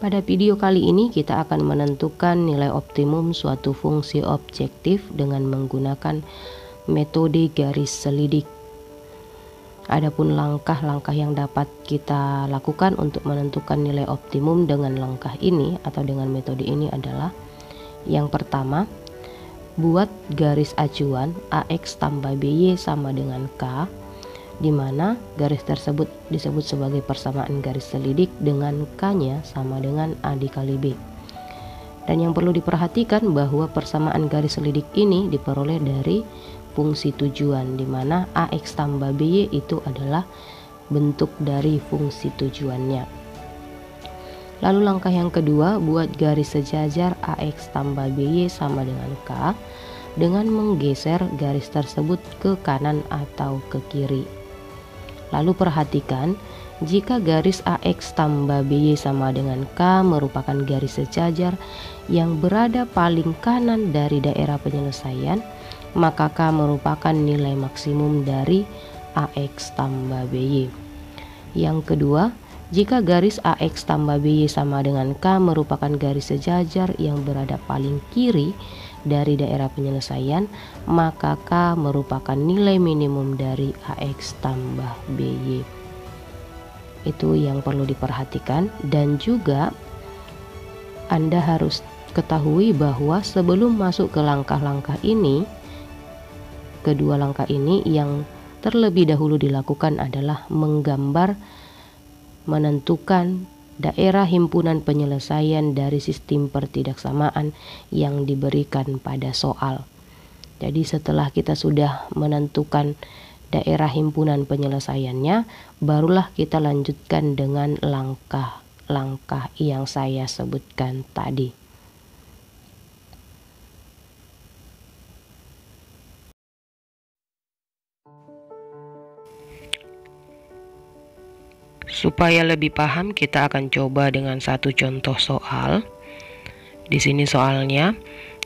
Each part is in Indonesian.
Pada video kali ini kita akan menentukan nilai optimum suatu fungsi objektif dengan menggunakan metode garis selidik. Adapun langkah-langkah yang dapat kita lakukan untuk menentukan nilai optimum dengan langkah ini atau dengan metode ini adalah: yang pertama, buat garis acuan AX tambah BY sama dengan K, di mana garis tersebut disebut sebagai persamaan garis selidik dengan K-nya sama dengan A dikali B. Dan yang perlu diperhatikan bahwa persamaan garis selidik ini diperoleh dari fungsi tujuan, di mana AX tambah BY itu adalah bentuk dari fungsi tujuannya. Lalu langkah yang kedua, buat garis sejajar AX tambah BY sama dengan K dengan menggeser garis tersebut ke kanan atau ke kiri. Lalu perhatikan, jika garis AX tambah BY sama dengan K merupakan garis sejajar yang berada paling kanan dari daerah penyelesaian, maka K merupakan nilai maksimum dari AX tambah BY. Yang kedua, jika garis AX tambah BY sama dengan K merupakan garis sejajar yang berada paling kiri dari daerah penyelesaian, maka K merupakan nilai minimum dari AX tambah BY. Itu yang perlu diperhatikan. Dan juga Anda harus ketahui bahwa sebelum masuk ke langkah-langkah ini, kedua langkah ini yang terlebih dahulu dilakukan adalah menggambar, menentukan daerah himpunan penyelesaian dari sistem pertidaksamaan yang diberikan pada soal. Jadi setelah kita sudah menentukan daerah himpunan penyelesaiannya, barulah kita lanjutkan dengan langkah-langkah yang saya sebutkan tadi. Supaya lebih paham, kita akan coba dengan satu contoh soal. Di sini soalnya,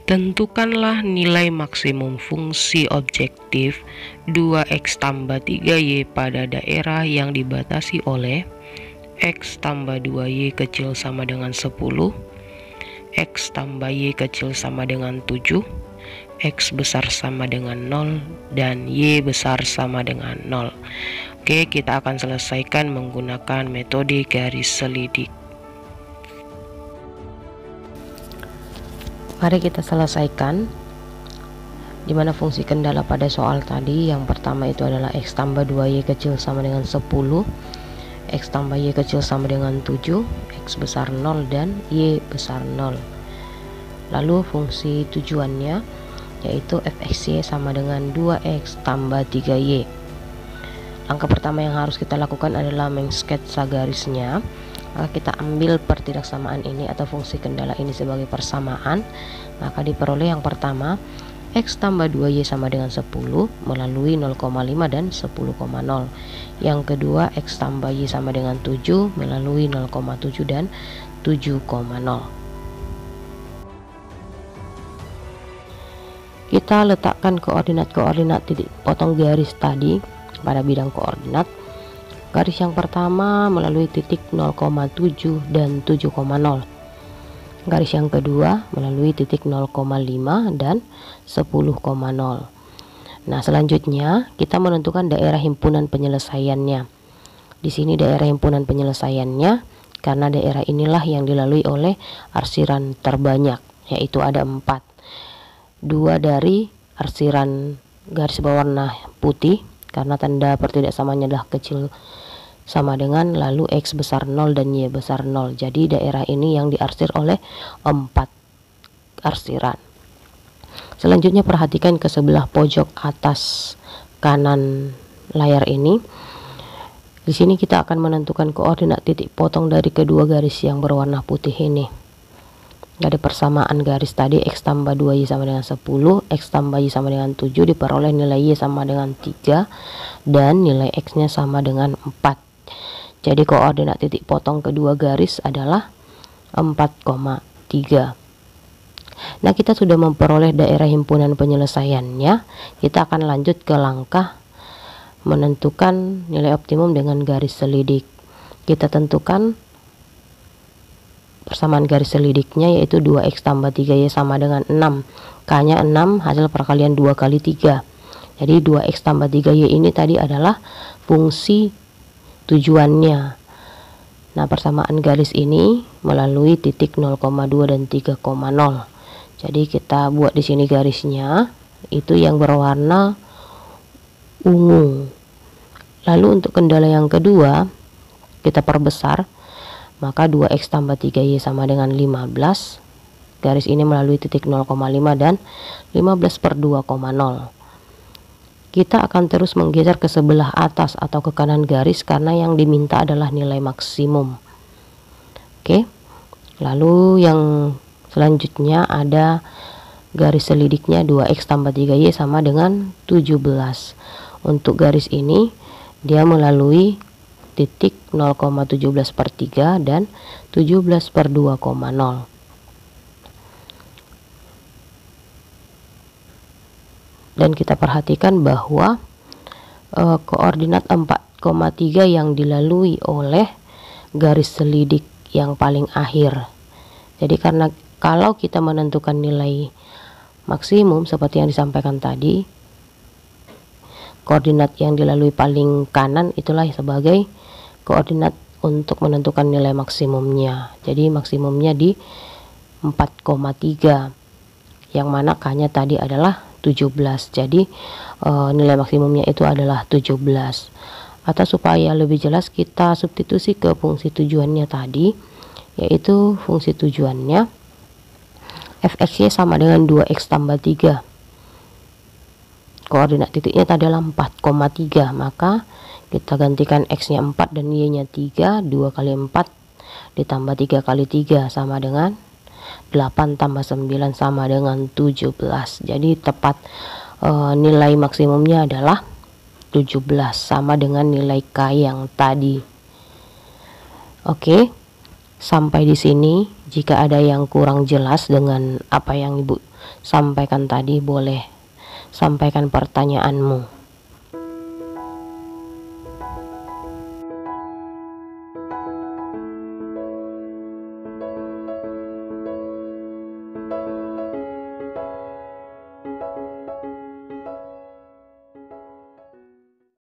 tentukanlah nilai maksimum fungsi objektif 2x tambah 3y pada daerah yang dibatasi oleh x tambah 2y kecil sama dengan 10, x tambah y kecil sama dengan 7, x besar sama dengan 0, dan y besar sama dengan 0. Oke, kita akan selesaikan menggunakan metode garis selidik. Mari kita selesaikan, di mana fungsi kendala pada soal tadi yang pertama itu adalah x tambah 2y kecil sama dengan 10, x tambah y kecil sama dengan 7, x besar 0, dan y besar 0. Lalu fungsi tujuannya yaitu fxy sama dengan 2x tambah 3y. Langkah pertama yang harus kita lakukan adalah mengsketsa garisnya. Maka kita ambil pertidaksamaan ini atau fungsi kendala ini sebagai persamaan. Maka diperoleh yang pertama, x tambah 2y sama dengan 10 melalui 0,5 dan 10,0. Yang kedua, x tambah y sama dengan 7 melalui 0,7 dan 7,0. Kita letakkan koordinat-koordinat titik potong garis tadi pada bidang koordinat. Garis yang pertama melalui titik 0,7 dan 7,0. Garis yang kedua melalui titik 0,5 dan 10,0. Nah, selanjutnya kita menentukan daerah himpunan penyelesaiannya. Di sini daerah himpunan penyelesaiannya karena daerah inilah yang dilalui oleh arsiran terbanyak, yaitu ada 4. 2 dari arsiran garis berwarna putih karena tanda pertidaksamaannya adalah kecil sama dengan, lalu x besar 0 dan y besar 0. Jadi daerah ini yang diarsir oleh 4 arsiran. Selanjutnya perhatikan ke sebelah pojok atas kanan layar ini. Di sini kita akan menentukan koordinat titik potong dari kedua garis yang berwarna putih ini. Dari persamaan garis tadi, x tambah 2y sama dengan 10, x tambah y sama dengan 7, diperoleh nilai y sama dengan 3, dan nilai x-nya sama dengan 4. Jadi koordinat titik potong kedua garis adalah 4,3. Nah, kita sudah memperoleh daerah himpunan penyelesaiannya. Kita akan lanjut ke langkah menentukan nilai optimum dengan garis selidik. Kita tentukan persamaan garis selidiknya, yaitu 2x tambah 3y sama dengan 6. K-nya 6, hasil perkalian 2 kali 3. Jadi 2x tambah 3y ini tadi adalah fungsi tujuannya. Nah, persamaan garis ini melalui titik 0,2 dan 3,0. Jadi kita buat di sini garisnya itu yang berwarna ungu. Lalu untuk kendala yang kedua, kita perbesar, maka 2x tambah 3y sama dengan 15. Garis ini melalui titik 0,5 dan 15 per 2,0. Kita akan terus menggeser ke sebelah atas atau ke kanan garis karena yang diminta adalah nilai maksimum. Oke, lalu yang selanjutnya ada garis selidiknya 2x tambah 3y sama dengan 17. Untuk garis ini dia melalui titik 0,17 per 3 dan 17 per 2,0. Dan kita perhatikan bahwa koordinat 4,3 yang dilalui oleh garis selidik yang paling akhir. Jadi karena kalau kita menentukan nilai maksimum seperti yang disampaikan tadi, koordinat yang dilalui paling kanan itulah sebagai koordinat untuk menentukan nilai maksimumnya. Jadi maksimumnya di 4,3, yang mana K-nya tadi adalah 17. Jadi nilai maksimumnya itu adalah 17. Atau supaya lebih jelas kita substitusi ke fungsi tujuannya tadi, yaitu fungsi tujuannya fx-y sama dengan 2x tambah 3. Koordinat titiknya tadi adalah 4,3, maka kita gantikan x-nya 4 dan y-nya 3. 2 kali 4 ditambah 3 kali 3 sama dengan 8 tambah 9 sama dengan 17. Jadi tepat nilai maksimumnya adalah 17 sama dengan nilai K yang tadi. Oke, sampai di sini. Jika ada yang kurang jelas dengan apa yang Ibu sampaikan tadi, boleh sampaikan pertanyaanmu.